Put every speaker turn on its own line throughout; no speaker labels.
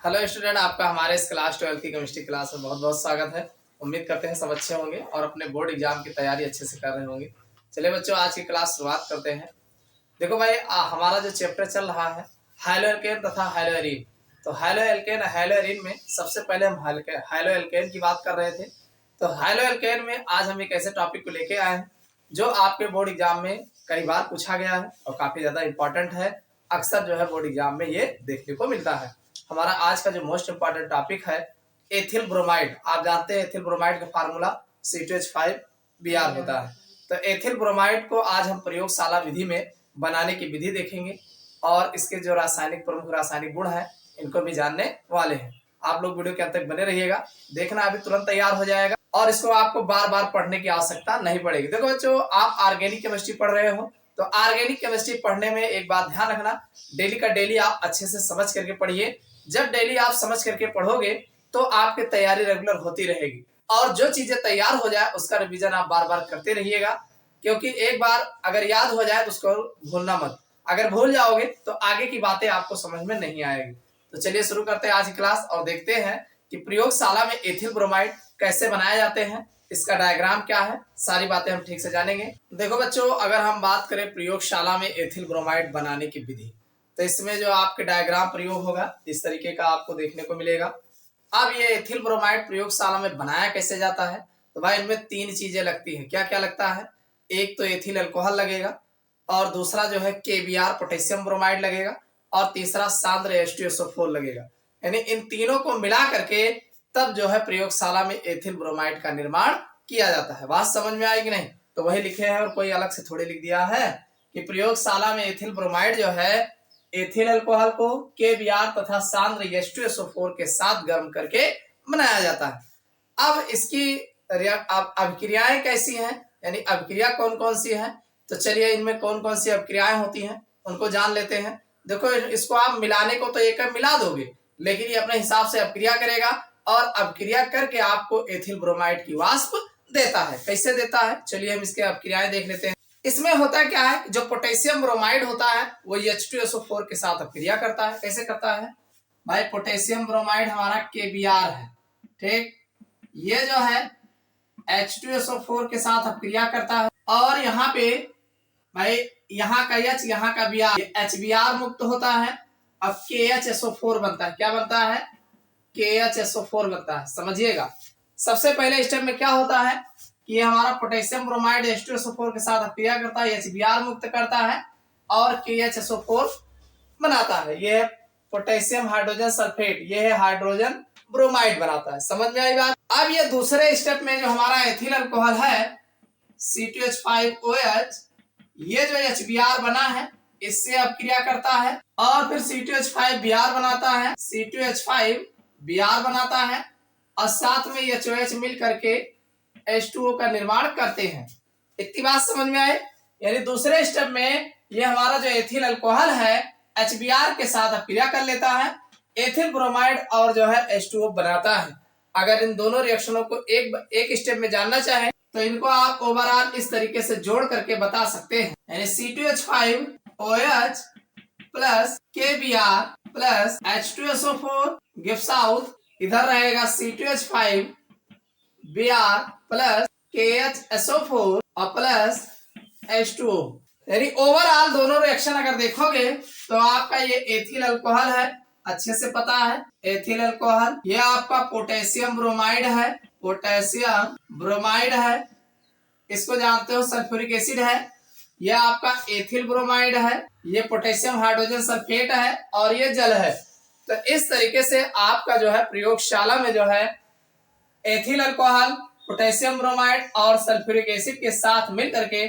Hello student, आपका हमारे इस क्लास 12 की केमिस्ट्री क्लास में बहुत बहुत स्वागत है। उम्मीद करते हैं सब अच्छे होंगे और अपने बोर्ड एग्जाम की तैयारी अच्छे से कर रहे होंगे। चलिए बच्चों, आज की क्लास शुरुआत करते हैं। देखो भाई, हमारा जो चैप्टर चल रहा है हाइलो एल्केन तथा हाइलो एरीन। तो हाइलो एल्केन हाइलो एरीन में सबसे पहले हम हाइलो एल्केन की बात कर रहे थे। तो हाइलो एल्केन में आज हम एक ऐसे टॉपिक को लेके आए हैं जो आपके बोर्ड एग्जाम में कई बार पूछा गया है और काफी ज्यादा इंपॉर्टेंट है। अक्सर जो है बोर्ड एग्जाम में ये देखने को मिलता है। हमारा आज का जो मोस्ट इंपॉर्टेंट टॉपिक है एथिल ब्रोमाइड। आप जानते हैं एथिल ब्रोमाइड का फार्मूला C2H5Br होता है। तो एथिल ब्रोमाइड को आज हम प्रयोगशाला विधि में बनाने की विधि देखेंगे और इसके जो प्रमुख रासायनिक गुण हैं इनको भी जानने वाले हैं। आप लोग वीडियो के अंत तक बने रहिएगा, देखना अभी तुरंत तैयार हो जाएगा और इसको आपको बार बार पढ़ने की आवश्यकता नहीं पड़ेगी। देखो बच्चों, आप ऑर्गेनिक केमिस्ट्री पढ़ रहे हो तो ऑर्गेनिक केमिस्ट्री पढ़ने में एक बात ध्यान रखना, डेली का डेली आप अच्छे से समझ करके पढ़िए। जब डेली आप समझ करके पढ़ोगे तो आपकी तैयारी रेगुलर होती रहेगी और जो चीजें तैयार हो जाए उसका रिवीजन आप बार बार करते रहिएगा, क्योंकि एक बार अगर याद हो जाए तो उसको भूलना मत। अगर भूल जाओगे तो आगे की बातें आपको समझ में नहीं आएगी। तो चलिए शुरू करते हैं आज की क्लास और देखते हैं कि प्रयोगशाला में एथिल ब्रोमाइड कैसे बनाए जाते हैं, इसका डायग्राम क्या है, सारी बातें हम ठीक से जानेंगे। देखो बच्चों, अगर हम बात करें प्रयोगशाला में एथिल ब्रोमाइड बनाने की विधि, तो इसमें जो आपके डायग्राम प्रयोग होगा इस तरीके का आपको देखने को मिलेगा। अब ये एथिल ब्रोमाइड प्रयोगशाला में बनाया कैसे जाता है, तो भाई इनमें तीन चीजें लगती हैं। क्या क्या लगता है? एक तो एथिल अल्कोहल लगेगा और दूसरा जो है KBr पोटेशियम ब्रोमाइड लगेगा और तीसरा सांद्र H2SO4 लगेगा। यानी इन तीनों को मिला करके तब जो है प्रयोगशाला में एथिल ब्रोमाइड का निर्माण किया जाता है। बात समझ में आएगी नहीं? तो वही लिखे हैं और कोई अलग से थोड़ी लिख दिया है कि प्रयोगशाला में एथिल ब्रोमाइड जो है एथिल अल्कोहल को KBr तथा सांद्र H2SO4 के साथ गर्म करके बनाया जाता है। अब इसकी अभिक्रियाएं कैसी हैं, यानी अभिक्रिया कौन कौन सी है, तो चलिए इनमें कौन कौन सी अभिक्रियाएं होती हैं उनको जान लेते हैं। देखो, इसको आप मिलाने को तो एक मिला दोगे, लेकिन ये अपने हिसाब से अभिक्रिया करेगा और अभिक्रिया करके आपको एथिल ब्रोमाइड की वाष्प देता है। कैसे देता है, चलिए हम इसके अभिक्रियाएं देख लेते हैं। इसमें होता क्या है, जो पोटेशियम ब्रोमाइड होता है वो H2SO4 के साथ अभिक्रिया करता है। कैसे करता है भाई? पोटेशियम ब्रोमाइड हमारा KBr है, ठीक, ये जो है H2SO4 के साथ अभिक्रिया करता है और यहाँ पे भाई यहाँ का H यहाँ का Br, HBr मुक्त होता है। अब KHSO4 बनता है। क्या बनता है? KHSO4 बनता है। समझिएगा, सबसे पहले स्टेप में क्या होता है कि ये हमारा पोटेशियम ब्रोमाइड H2SO4 के साथ अभिक्रिया करता है, HBr मुक्त करता है और KHSO4 बनाता है। ये पोटेशियम हाइड्रोजन सल्फेट, ये है हाइड्रोजन ब्रोमाइड बनाता है। समझ में आई बात? अब ये दूसरे स्टेप में जो हमारा एथिल अल्कोहल है C2H5OH, ये जो HBr बना है इससे अभिक्रिया करता है और फिर C2H5Br बनाता है, C2H5Br बनाता है और साथ में ये OH मिल करके H2O का निर्माण करते हैं। इतनी बात समझ में आए? यानी दूसरे स्टेप में ये हमारा जो एथिल अल्कोहल है HBr के साथ अभिक्रिया कर लेता है, एथिल ब्रोमाइड और जो है H2O बनाता है। अगर इन दोनों रिएक्शनों को एक स्टेप में जानना चाहें तो इनको आप ओवरऑल इस तरीके से जोड़ करके बता सकते हैं। यानी C2H5OH plus KBr plus H2SO4 gives out, इधर रहेगा C2H5Br प्लस KHSO4 और प्लस H2O। यानी ओवरऑल दोनों रिएक्शन अगर देखोगे तो आपका ये एथिल अल्कोहल है, अच्छे से पता है एथिल अल्कोहल। ये आपका पोटेशियम ब्रोमाइड है, पोटेशियम ब्रोमाइड है, इसको जानते हो सल्फ्यूरिक एसिड है। यह आपका एथिल ब्रोमाइड है, ये पोटेशियम हाइड्रोजन सल्फेट है और ये जल है। तो इस तरीके से आपका जो है प्रयोगशाला में जो है एथिल अल्कोहल, पोटेशियम ब्रोमाइड और सल्फ्यूरिक एसिड के साथ मिलकर के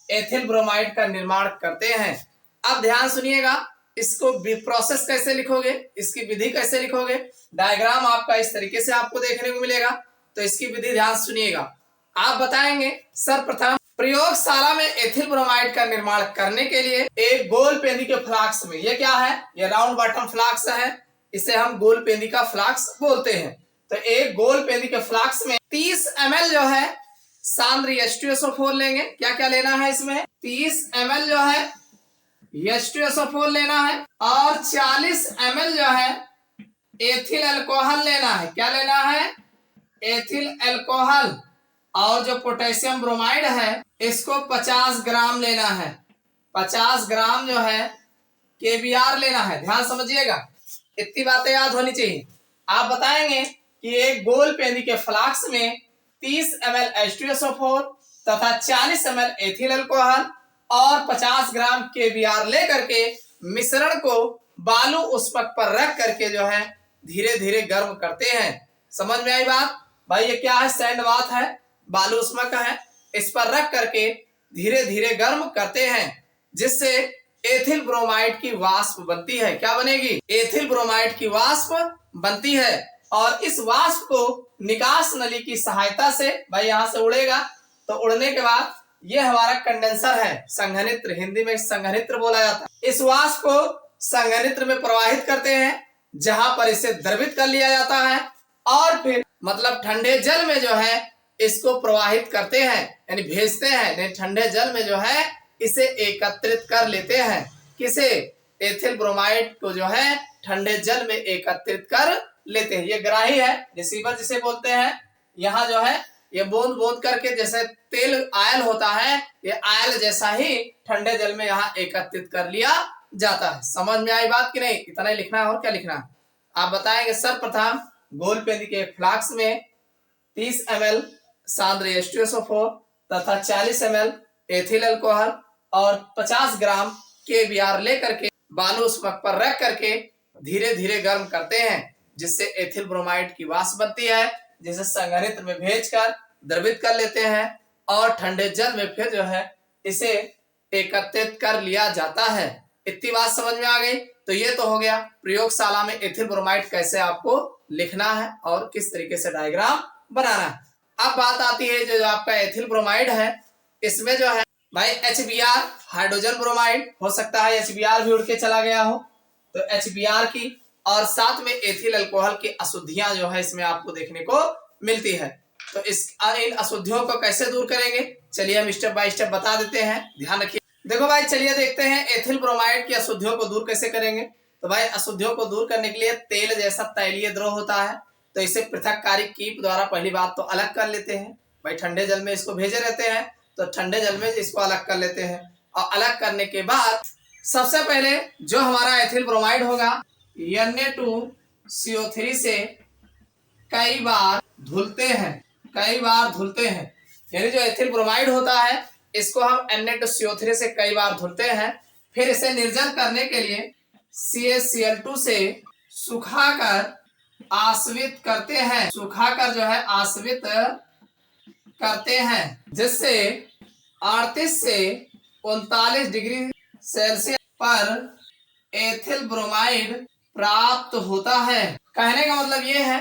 एथिल ब्रोमाइड का निर्माण करते हैं। अब ध्यान सुनिएगा, इसको प्रोसेस कैसे लिखोगे, इसकी विधि कैसे लिखोगे, डायग्राम आपका इस तरीके से आपको देखने को मिलेगा। तो इसकी विधि ध्यान सुनिएगा। आप बताएंगे सर्वप्रथम प्रयोगशाला में एथिल ब्रोमाइड का निर्माण करने के लिए एक गोल पेंदी के फ्लास्क में, ये क्या है, ये राउंड बॉटम फ्लास्क है, इसे हम गोल पेंदी का फ्लास्क बोलते हैं। तो एक गोल पेंदी के फ्लास्क में 30 ml जो है सांद्र H2SO4 लेंगे। क्या क्या लेना है इसमें? 30 ml जो है H2SO4 लेना है और 40 ml जो है एथिल अल्कोहल लेना है। क्या लेना है? Ethyl alcohol. और जो पोटेशियम ब्रोमाइड है इसको 50 ग्राम लेना है। 50 ग्राम जो है केबीआर लेना है। ध्यान समझिएगा, इतनी बातें याद होनी चाहिए। आप बताएंगे कि एक गोल पेंदी के फ्लास्क में 30 ml H2SO4 तथा 40 ml एथिल अल्कोहल और 50 ग्राम केबीआर लेकर के मिश्रण को बालू उष्मक पर रख करके जो है धीरे धीरे गर्म करते हैं। समझ में आई बात? भाई ये क्या है? सैंड बाथ है, बालू उष्मक है, इस पर रख करके धीरे धीरे गर्म करते हैं जिससे एथिल ब्रोमाइड की वाष्प बनती है। क्या बनेगी? एथिल ब्रोमाइड की वाष्प बनती है और इस वाष्प को निकास नली की सहायता से भाई यहां से उड़ेगा, तो उड़ने के बाद ये हमारा कंडेंसर है, संघनित्र, हिंदी में संघनित्र बोला जाता है। इस वाष्प को संघनित्र में प्रवाहित करते हैं जहां पर इसे द्रवित कर लिया जाता है और फिर मतलब ठंडे जल में जो है इसको प्रवाहित करते हैं, यानी भेजते हैं। ठंडे जल में जो है इसे एकत्रित कर लेते हैं। किसे? एथिल ब्रोमाइड को जो है ठंडे जल में एकत्रित कर लेते हैं। ये ग्राही है, रिसीवर जिसे बोलते हैं। यहाँ जो है ये बूंद बूंद करके जैसे तेल आयल होता है, ये आयल जैसा ही ठंडे जल में यहाँ एकत्रित कर लिया जाता है। समझ में आई बात कि नहीं? इतना ही लिखना है, और क्या लिखना है आप बताएंगे। सर्वप्रथम गोल पेंदी के फ्लास्क में 30 ml सांद्र H2SO4 तथा 40 ml एथिल अल्कोहल और 50 ग्राम केबीआर लेकर के बालू उष्मक पर रख करके धीरे धीरे गर्म करते हैं जिससे एथिल ब्रोमाइड की वाष्प बनती है, जिसे संघनित्र में भेजकर द्रवित कर लेते हैं और ठंडे जल में फिर जो है इसे एकत्रित कर लिया जाता है। इतनी बात समझ में आ गई? तो ये तो हो गया प्रयोगशाला में एथिल ब्रोमाइड कैसे आपको लिखना है और किस तरीके से डायग्राम बनाना है। अब बात आती है जो आपका एथिल ब्रोमाइड है, इसमें जो है भाई HBr हाइड्रोजन ब्रोमाइड हो सकता है, HBr भी उड़ के चला गया हो तो HBr की, और साथ में एथिल अल्कोहल की अशुद्धियां जो है इसमें आपको देखने को मिलती है। तो इन अशुद्धियों को कैसे दूर करेंगे, चलिए हम स्टेप बाय स्टेप बता देते हैं, ध्यान रखिए। देखो भाई, चलिए देखते हैं एथिल ब्रोमाइड की अशुद्धियों को दूर कैसे करेंगे। तो भाई अशुद्धियों को दूर करने के लिए तेल जैसा तैलीय द्रव होता है, तो इसे पृथककारी कीप द्वारा पहली बात तो अलग कर लेते हैं। भाई ठंडे जल में इसको भेजे रहते हैं तो ठंडे जल में इसको अलग कर लेते हैं, और अलग करने के बाद सबसे पहले जो हमारा एथिल ब्रोमाइड होगा Na2CO3 से कई बार धुलते हैं, कई बार धुलते हैं। यानी जो एथिल ब्रोमाइड होता है इसको हम Na2CO3 से कई बार धुलते हैं। फिर इसे निर्जल करने के लिए CaCl2 से सुखाकर आश्वित करते हैं, सुखाकर जो है आश्वित करते हैं, जिससे 38 से 39 डिग्री सेल्सियस पर एथिल ब्रोमाइड प्राप्त होता है। कहने का मतलब ये है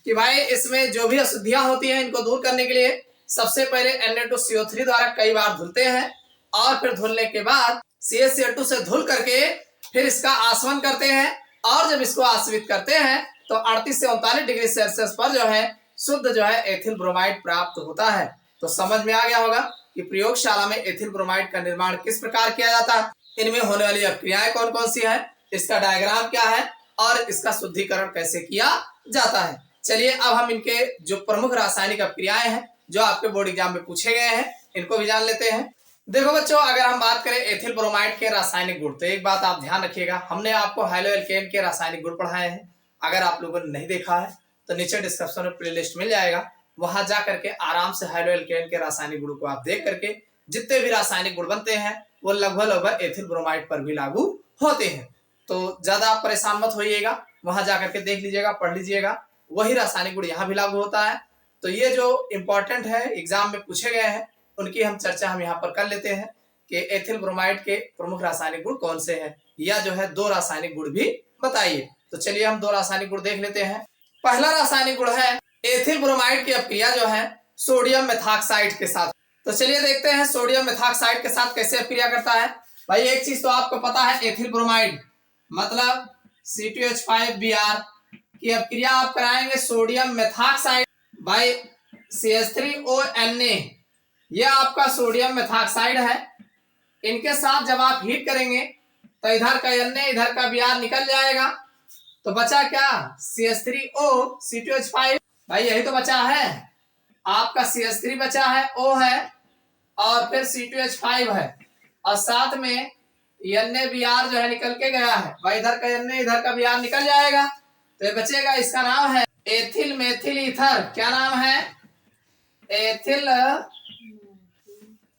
कि भाई इसमें जो भी अशुद्धियां होती हैं इनको दूर करने के लिए सबसे पहले Na2CO3 द्वारा कई बार धुलते हैं और फिर धुलने के बाद CaCl2 से धुल करके फिर इसका आसवन करते हैं, और जब इसको आश्वित करते हैं तो 38 से 39 डिग्री सेल्सियस पर जो है शुद्ध जो है एथिल ब्रोमाइड प्राप्त होता है। तो समझ में आ गया होगा कि प्रयोगशाला में एथिल ब्रोमाइड का निर्माण किस प्रकार किया जाता है, इनमें होने वाली अभिक्रियाएं कौन कौन सी है, इसका डायग्राम क्या है और इसका शुद्धिकरण कैसे किया जाता है। चलिए अब हम इनके जो प्रमुख रासायनिक अभिक्रियाएं हैं जो आपके बोर्ड एग्जाम में पूछे गए हैं इनको भी जान लेते हैं। देखो बच्चों, अगर हम बात करें एथिल ब्रोमाइड के रासायनिक गुण, तो एक बात आप ध्यान रखिएगा, हमने आपको हाइड्रोएल्केन के रासायनिक गुण पढ़ाए हैं। अगर आप लोगों ने नहीं देखा है तो नीचे डिस्क्रिप्शन में प्लेलिस्ट मिल जाएगा, वहां जा करके आराम से हाइड्रोएल्केन के रासायनिक गुणों को आप देख करके जितने भी रासायनिक गुण बनते हैं वो लगभग एथिल ब्रोमाइड पर भी लागू होते हैं। तो ज्यादा आप परेशान मत होइएगा, वहां जाकर के देख लीजिएगा, पढ़ लीजिएगा, वही रासायनिक गुण यहाँ भी लागू होता है। तो ये जो इंपॉर्टेंट है एग्जाम में पूछे गए हैं उनकी हम चर्चा हम यहाँ पर कर लेते हैं कि एथिल ब्रोमाइड के प्रमुख रासायनिक गुण कौन से हैं, या जो है 2 रासायनिक गुण भी बताइए। तो चलिए हम 2 रासायनिक गुण देख लेते हैं। पहला रासायनिक गुण है एथिल ब्रोमाइड की अभिक्रिया जो है सोडियम मेथॉक्साइड के साथ। तो चलिए देखते हैं सोडियम मेथॉक्साइड के साथ कैसे अभिक्रिया करता है। भाई एक चीज तो आपको पता है, एथिल ब्रोमाइड मतलब C2H5Br की अभिक्रिया आप कराएंगे सोडियम मेथॉक्साइड भाई CH3ONa, यह आपका सोडियम मेथॉक्साइड है। इनके साथ जब आप हीट करेंगे तो इधर का Na इधर का Br निकल जाएगा, तो बचा क्या, CH3O C2H5। भाई यही तो बचा है, आपका CH3 बचा है, O है और फिर C2H5 है और साथ में NaBr जो है निकल के गया है। भाई इधर का Na इधर का Br निकल जाएगा तो ये बचेगा, इसका नाम है एथिल मेथिल ईथर। क्या नाम है, एथिल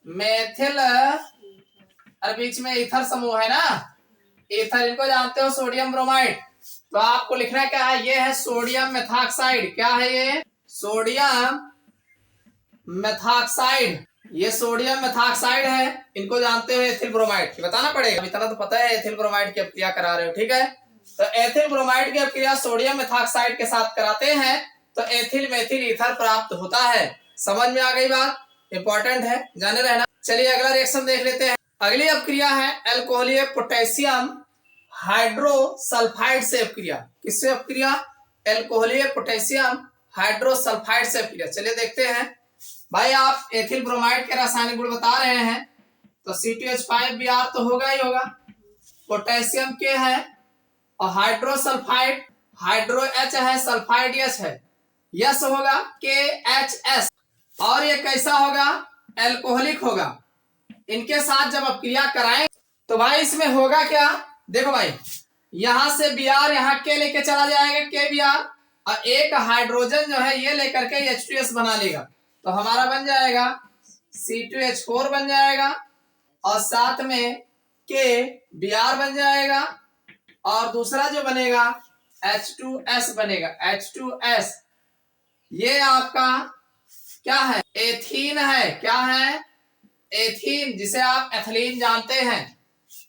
मेथिल, और बीच में ईथर समूह है ना, ईथर इनको जानते हो, सोडियम ब्रोमाइड। तो आपको लिखना क्या है, ये है सोडियम मेथॉक्साइड। क्या है ये, सोडियम मेथॉक्साइड। ये सोडियम मेथॉक्साइड है, इनको जानते हो एथिल ब्रोमाइड। बताना पड़ेगा, इतना तो पता है एथिल ब्रोमाइड की अपक्रिया करा रहे हो, ठीक है। तो एथिल ब्रोमाइड की अपक्रिया सोडियम मेथॉक्साइड के साथ कराते हैं तो एथिल मेथिल ईथर प्राप्त होता है। समझ में आ गई बात, इंपॉर्टेंट है, जाने रहना। चलिए अगला रिएक्शन देख लेते हैं। अगली अपक्रिया है अल्कोहलीय पोटेशियम हाइड्रोसल्फाइड से अपक्रिया। किससे अपक्रिया, अल्कोहलीय पोटेशियम हाइड्रोसल्फाइड से अपक्रिया। चलिए देखते हैं। भाई आप एथिल ब्रोमाइड के रासायनिक गुण बता रहे हैं तो C2H5Br तो होगा ही होगा, पोटेशियम के है और हाइड्रोसल्फाइड, हाइड्रो H है, सल्फाइड H है, यस होगा KHS। और ये कैसा होगा, एल्कोहलिक होगा। इनके साथ जब अपक्रिया कराएं तो भाई इसमें होगा क्या, देखो भाई यहां से Br यहाँ के लेके चला जाएगा KBr और एक हाइड्रोजन जो है ये लेकर के H2S बना लेगा तो हमारा बन जाएगा C2H4 बन जाएगा और साथ में KBr बन जाएगा और दूसरा जो बनेगा H2S बनेगा, H2S। ये आपका क्या है, एथीन है। क्या है, एथीन, जिसे आप एथिलीन जानते हैं।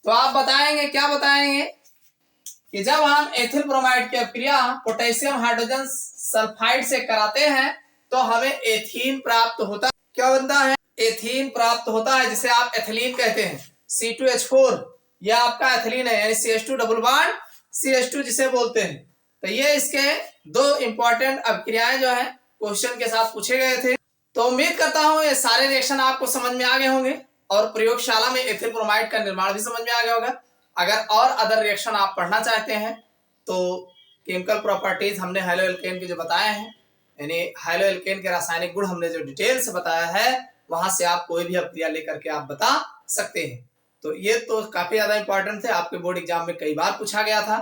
तो आप बताएंगे, क्या बताएंगे कि जब हम एथिल ब्रोमाइड की अपक्रिया पोटेशियम हाइड्रोजन सल्फाइड से कराते हैं तो हमें एथीन प्राप्त होता है। क्या बनता है, एथीन प्राप्त होता है, जिसे आप एथिलीन कहते हैं। C2H4 यह आपका एथिलीन है, यानी CH2 डबल बॉन्ड CH2 जिसे बोलते हैं। तो ये इसके दो इंपॉर्टेंट अपक्रियाएं जो है क्वेश्चन के साथ पूछे गए थे। तो उम्मीद करता हूं ये सारे रिएक्शन आपको समझ में आ गए होंगे और प्रयोगशाला में एथिल ब्रोमाइड का निर्माण भी समझ में आ गया होगा। अगर और अदर रिएक्शन आप पढ़ना चाहते हैं तो केमिकल प्रॉपर्टीज हमने हैलो एल्केन के जो बताए हैं, यानी हैलो एल्केन के रासायनिक गुण हमने जो डिटेल से बताया है, वहां से आप कोई भी अपक्रिया लेकर के आप बता सकते हैं। तो ये तो काफी ज्यादा इंपॉर्टेंट थे, आपके बोर्ड एग्जाम में कई बार पूछा गया था।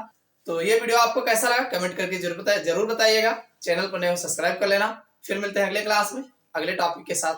तो ये वीडियो आपको कैसा लगा कमेंट करके जरूर बताइएगा। चैनल पर नए हो सब्सक्राइब कर लेना। फिर मिलते हैं अगले क्लास में अगले टॉपिक के साथ।